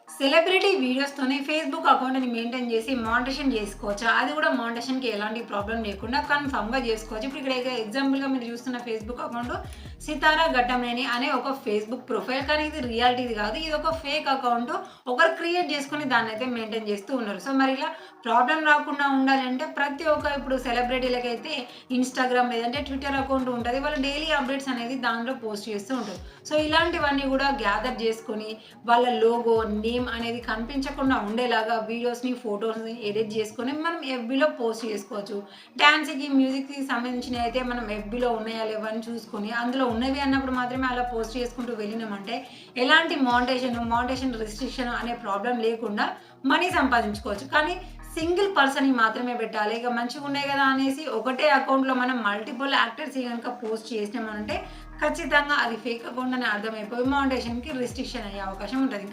Celebrity వీడియోస్‌తోనే Facebook అకౌంట్‌ని maintain చేసి monetisation చేసుకోవచ్చా? అది కూడా మానిటైజేషన్‌కి ఎలాంటి ప్రాబ్లమ్ లేకుండా కన్ఫర్మ్‌గా చేసుకోవచ్చు. ఇప్పుడు ఇక్కడ ఎగ్జాంపుల్‌గా మీరు చూస్తున్న ఫేస్‌బుక్ అకౌంట్ సితారా ఘట్టమనేని అనే ఒక ఫేస్‌బుక్ ప్రొఫైల్. కానీ ఇది రియాలిటీది కాదు. ఇది ఒక ఫేక్ అకౌంట్. ఒకరు క్రియేట్ చేసుకొని దాన్నైతే మెయింటైన్ చేస్తూ ఉన్నారు. సో, మరి ఇలా ప్రాబ్లమ్ రాకుండా ఉండాలంటే ప్రతి ఒక్క ఇప్పుడు సెలబ్రిటీలకైతే ఇన్‌స్టాగ్రామ్ లేదంటే ట్విట్టర్ అకౌంట్ ఉంటది. వాళ్ళు డైలీ అప్డేట్స్ అనేది దాంట్లో పోస్ట్ చేస్తూ ఉంటారు. సో, ఇలాంటివన్నీ కూడా గ్యాదర్ చేసుకొని వాళ్ళ లోగో, నేమ్ అనేది కనిపించకుండా ఉండేలాగా వీడియోస్‌ని, ఫోటోస్‌ని ఎడిట్ చేసుకొని మనం ఎఫ్‌బీలో పోస్ట్ చేసుకోవచ్చు. డాన్స్‌కి, మ్యూజిక్‌కి సంబంధించినవి అయితే మనం ఎఫ్‌బీలో ఉన్నాయా లేవా అని చూసుకొని అందులో ఉన్నవి అన్నప్పుడు మాత్రమే అలా పోస్ట్ చేసుకుంటూ వెళ్ళినామంటే ఎలాంటి మానిటైజేషన్ రిస్ట్రిక్షన్ అనే ప్రాబ్లమ్ లేకుండా మనీ సంపాదించుకోవచ్చు. కానీ సింగిల్ పర్సన్‌ని మాత్రమే పెట్టాలి. ఇక మంచిగున్నాయి గదా అనేసి ఒకటే అకౌంట్‌లో మనం మల్టిపుల్ యాక్టర్స్‌యి గనుక పోస్ట్ చేసినామనంటే ఖచ్చితంగా అది ఫేక్ అకౌంట్ అని అర్థమైపోయి మానిటైజేషన్‌కి రిస్ట్రిక్షన్ అయ్యే అవకాశం ఉంటది.